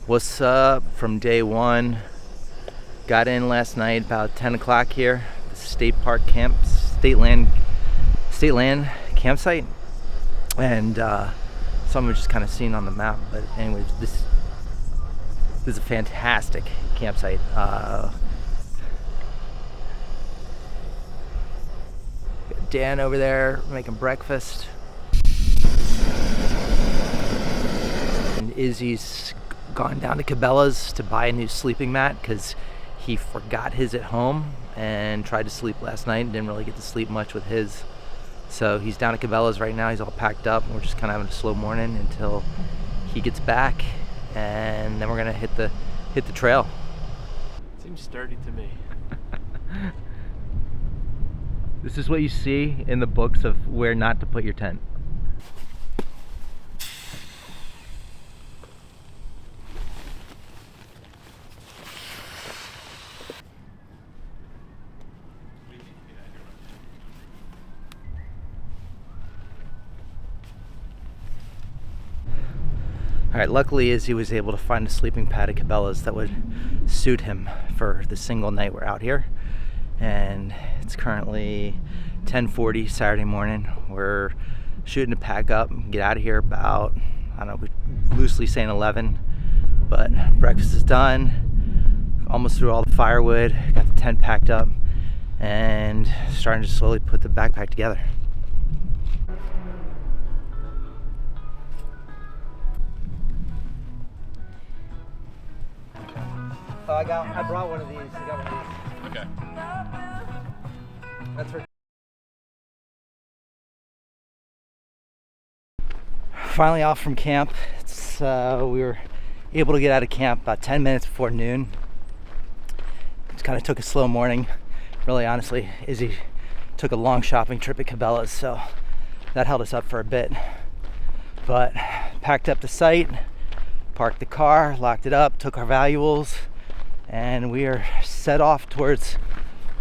What's up from day one? Got in last night about 10 o'clock here. The state land campsite, and some of just kind of seen on the map. But anyways, this is a fantastic campsite. Dan over there making breakfast, and Izzy's gone down to Cabela's to buy a new sleeping mat because he forgot his at home and tried to sleep last night and didn't really get to sleep much with his. So he's down at Cabela's right now. He's all packed up. We're just kind of having a slow morning until he gets back, and then we're gonna hit the trail. Seems sturdy to me. This is what you see in the books of where not to put your tent. All right, luckily Izzy was able to find a sleeping pad at Cabela's that would suit him for the single night we're out here. And it's currently 10:40 Saturday morning. We're shooting to pack up and get out of here about, I don't know, we're loosely saying 11, but breakfast is done, almost through all the firewood, got the tent packed up, and starting to slowly put the backpack together. Oh, I brought one of these. I got one of these. Okay. That's for finally off from camp. We were able to get out of camp about 10 minutes before noon. Just kind of took a slow morning. Really, honestly, Izzy took a long shopping trip at Cabela's, so that held us up for a bit. But packed up the site, parked the car, locked it up, took our valuables, and we are set off towards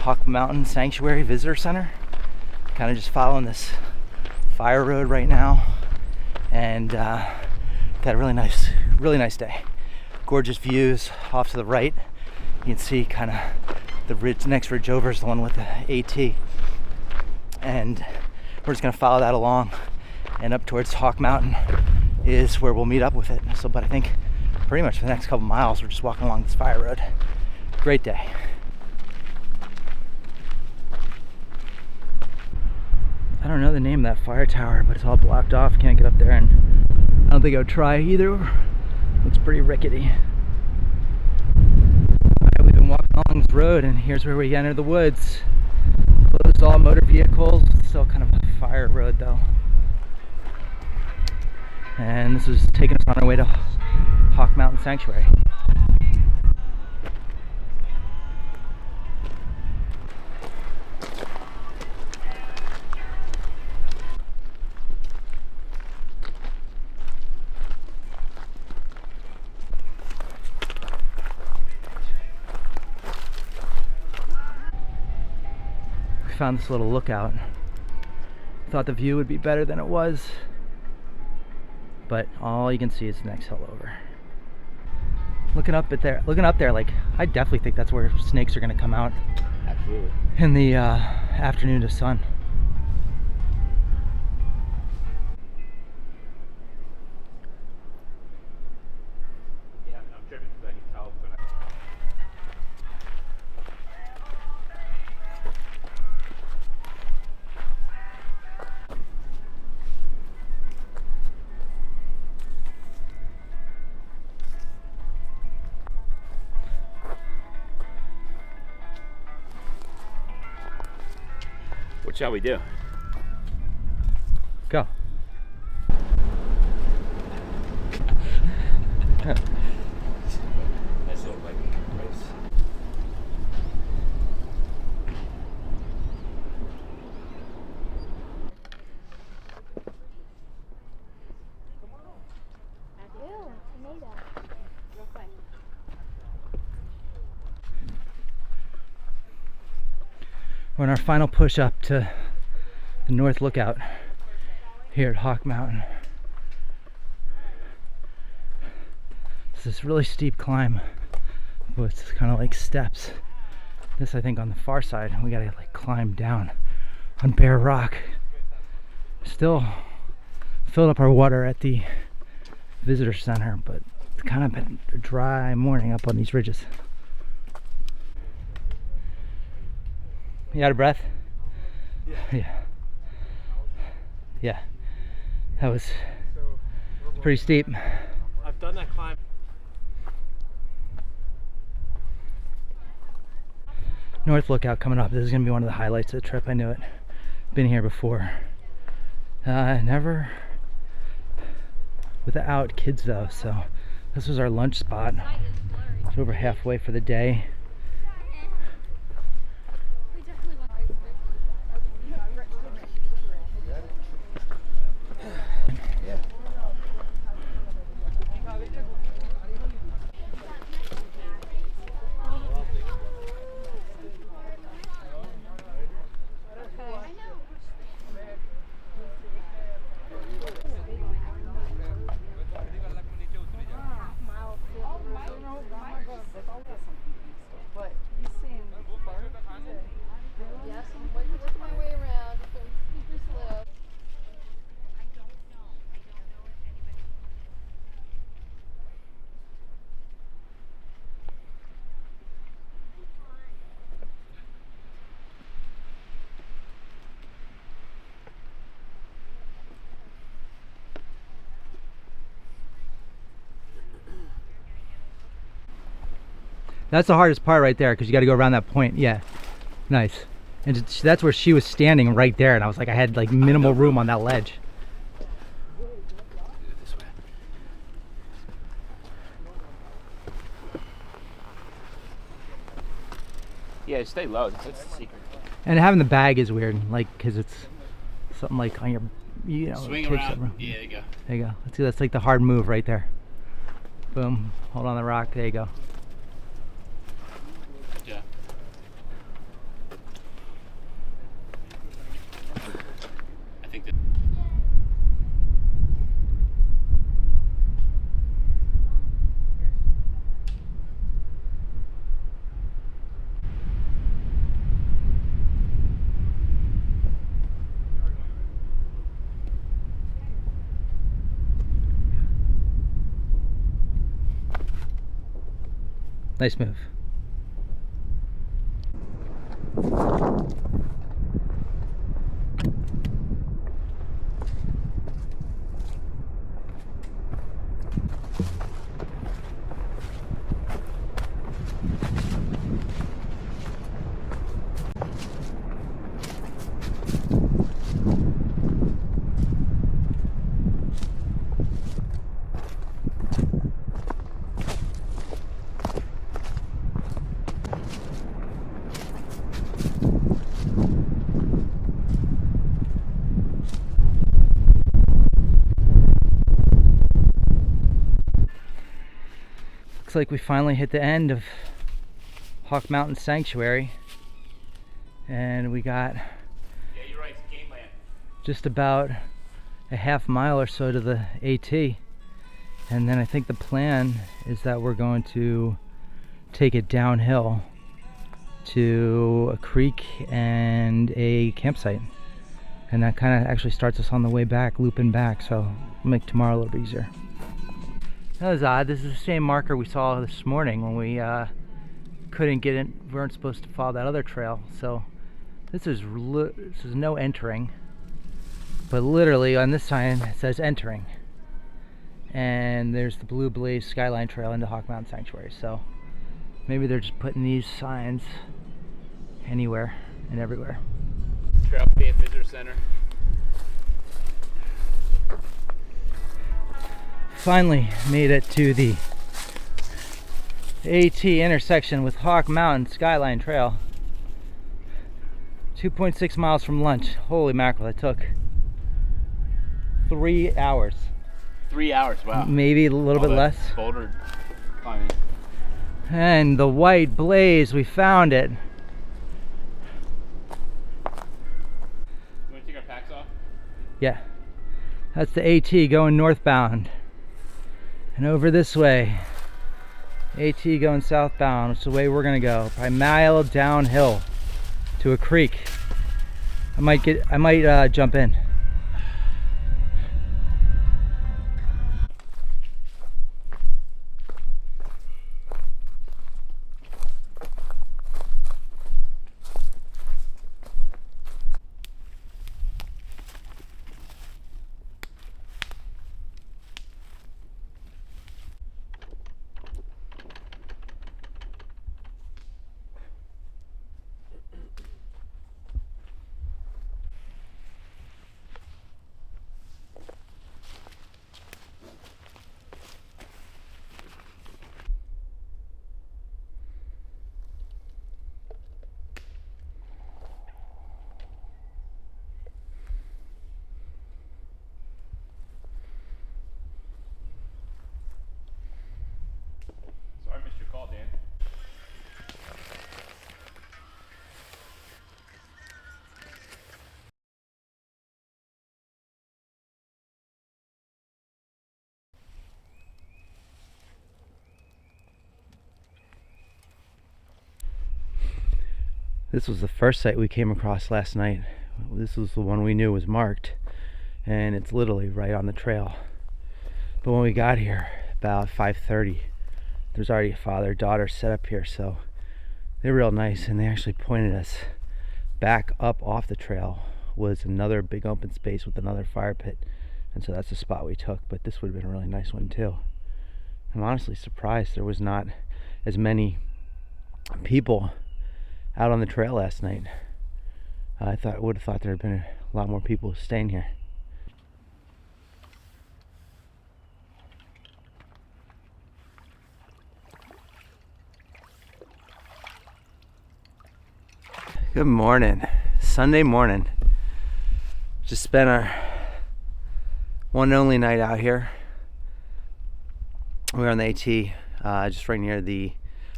Hawk Mountain Sanctuary Visitor Center. Kind of just following this fire road right now, and got a really nice day. Gorgeous views off to the right. You can see kind of the ridge, next ridge over is the one with the AT, and we're just gonna follow that along, and up towards Hawk Mountain is where we'll meet up with it. So, but I think pretty much for the next couple miles we're just walking along this fire road. Great day. I don't know the name of that fire tower, but it's all blocked off. Can't get up there, and I don't think I would try either. Looks pretty rickety. Alright, we've been walking along this road, and here's where we enter the woods. Closed all motor vehicles. Still kind of a fire road though. And this is taking us on our way to Hawk Mountain Sanctuary. We found this little lookout. Thought the view would be better than it was, but all you can see is the next hill over. Looking up there, like, I definitely think that's where snakes are going to come out. Absolutely. In the afternoon to sun. Yeah, I'm tripping because I can tell. What shall we do? Go. Nice little biking race. We're on our final push up to the North Lookout here at Hawk Mountain. It's this really steep climb with kind of like steps. This, I think, on the far side, we gotta like climb down on bare rock. Still filled up our water at the visitor center, but it's kind of been a dry morning up on these ridges. You out of breath? Yeah. Yeah. That was pretty steep. I've done that climb. North Lookout coming up. This is gonna be one of the highlights of the trip. I knew it. Been here before. Never without kids though, so this was our lunch spot. It's over halfway for the day. That's the hardest part right there, because you got to go around that point. Yeah, nice. And that's where she was standing right there, and I was like, I had like minimal room on that ledge. Yeah, stay low. That's the secret. And having the bag is weird, like, because it's something like on your, you know, Swing takes around. over. Yeah, there you go. There you go. Let's see, that's like the hard move right there. Boom. Hold on the rock. There you go. Good job. I think that. Nice move. Looks like we finally hit the end of Hawk Mountain Sanctuary, and we got Yeah, you're right. It's game land. just about a half mile or so to the AT, and then I think the plan is that we're going to take it downhill to a creek and a campsite, and that kind of actually starts us on the way back, looping back, so make tomorrow a little bit easier. That was odd. This is the same marker we saw this morning when we couldn't get in. We weren't supposed to follow that other trail. So this is no entering, but literally on this sign it says entering. And there's the Blue Blaze Skyline Trail into Hawk Mountain Sanctuary. So maybe they're just putting these signs anywhere and everywhere. Trail Faith Visitor Center. Finally made it to the AT intersection with Hawk Mountain Skyline Trail. 2.6 miles from lunch. Holy mackerel, that took 3 hours. 3 hours, wow. Maybe a little bit less. Boulder climbing. And the white blaze, we found it. You want to take our packs off? Yeah, that's the AT going northbound. And over this way AT going southbound. It's the way we're gonna go. Probably a mile downhill to a creek. I might jump in. Sorry, I missed your call, Dan. This was the first site we came across last night. This was the one we knew was marked, and it's literally right on the trail. But when we got here about 5:30, there's already a father-daughter set up here, so they're real nice, and they actually pointed us back up off the trail was another big open space with another fire pit, and so that's the spot we took. But this would have been a really nice one too. I'm honestly surprised there was not as many people out on the trail last night. I would have thought there had been a lot more people staying here. Good morning. Sunday morning. Just spent our one and only night out here. We were on the AT, just right near the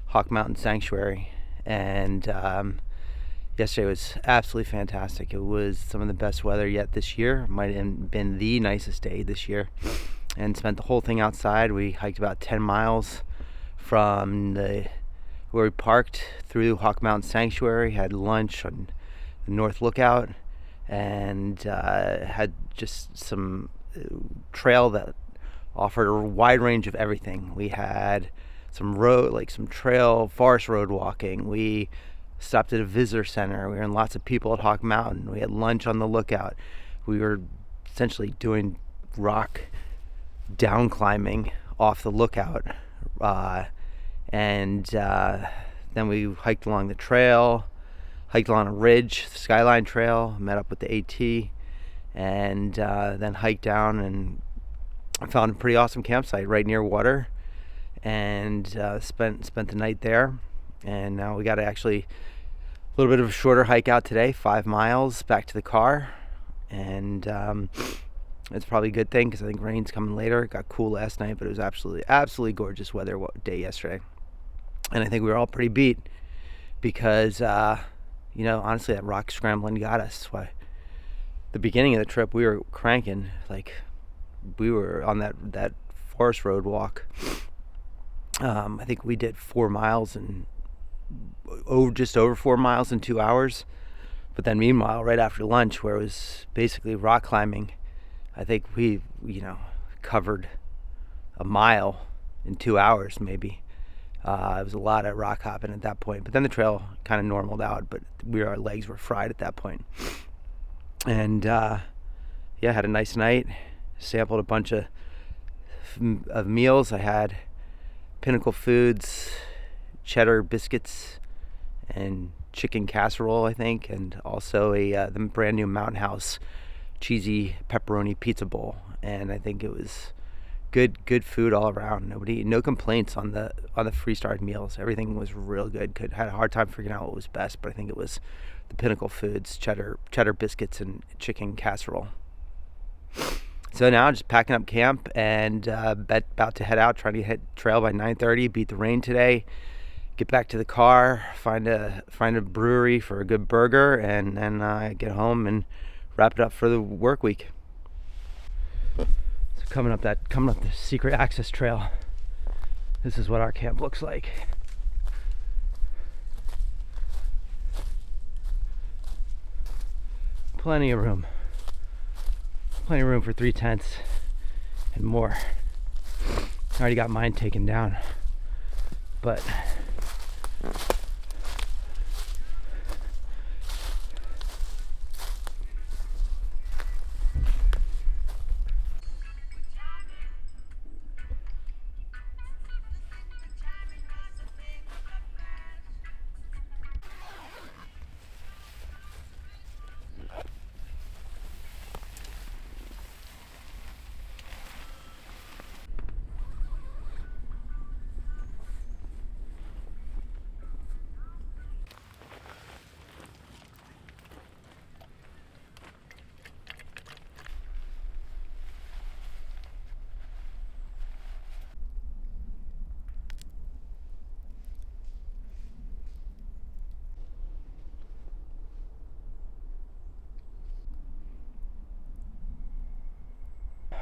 Hawk Mountain Sanctuary, and yesterday was absolutely fantastic. It was some of the best weather yet this year. Might have been the nicest day this year, and spent the whole thing outside. We hiked about 10 miles from where we parked through Hawk Mountain Sanctuary, had lunch on the North Lookout, and had just some trail that offered a wide range of everything. We had some trail, forest road walking. We stopped at a visitor center. We were in lots of people at Hawk Mountain. We had lunch on the Lookout. We were essentially doing rock down climbing off the Lookout. And then we hiked along the trail, hiked along a ridge, the Skyline Trail, met up with the AT, and then hiked down and found a pretty awesome campsite right near water, and spent the night there. And now we got actually a little bit of a shorter hike out today, 5 miles back to the car, and it's probably a good thing because I think rain's coming later. It got cool last night, but it was absolutely gorgeous weather day yesterday. And I think we were all pretty beat because, honestly, that rock scrambling got us. Why? The beginning of the trip, we were cranking. Like, we were on that forest road walk. I think we did 4 miles and just over 4 miles in 2 hours. But then meanwhile, right after lunch, where it was basically rock climbing, I think we, covered a mile in 2 hours maybe. It was a lot of rock hopping at that point. But then the trail kind of normaled out, but our legs were fried at that point. And had a nice night. Sampled a bunch of meals. I had Pinnacle Foods, cheddar biscuits, and chicken casserole, I think, and also the brand new Mountain House cheesy pepperoni pizza bowl. And I think it was good food all around. No complaints on the Freestar meals. Everything was real good. Had a hard time figuring out what was best, but I think it was the Pinnacle Foods cheddar biscuits and chicken casserole. So now just packing up camp and about to head out, trying to hit trail by 9:30. Beat the rain today. Get back to the car, find a brewery for a good burger, and then get home and wrap it up for the work week. So coming up the secret access trail. This is what our camp looks like. Plenty of room. Plenty of room for 3 tents and more. I already got mine taken down, but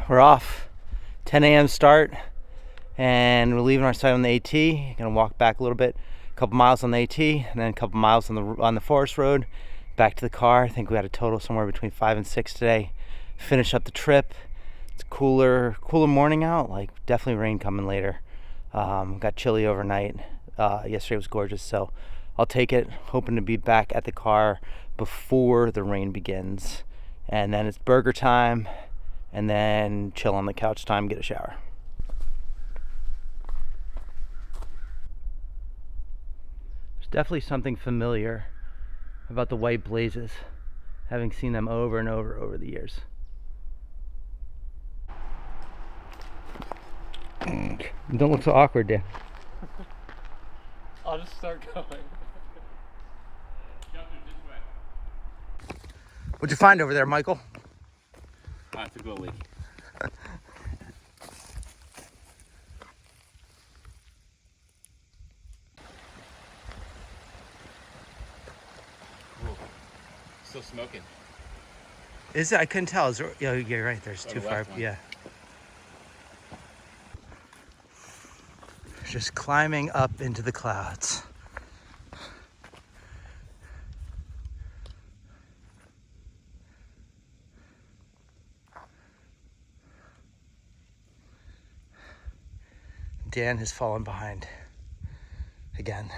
we're off. 10 a.m. start, and we're leaving our site on the AT. Gonna walk back a little bit, a couple miles on the AT, and then a couple miles on the forest road, back to the car. I think we had a total somewhere between 5 and 6 today. Finish up the trip. It's cooler morning out. Like definitely rain coming later. Got chilly overnight. Yesterday was gorgeous, so I'll take it. Hoping to be back at the car before the rain begins, and then it's burger time. And then chill on the couch time, get a shower. There's definitely something familiar about the white blazes, having seen them over and over the years. Don't look so awkward, Dan. I'll just start going. Jump through this way. What'd you find over there, Michael? It's a goalie. Still smoking. Is it? I couldn't tell. Is there, yeah, you're right. There's too the far. left one. Yeah. Just climbing up into the clouds. Dan has fallen behind again.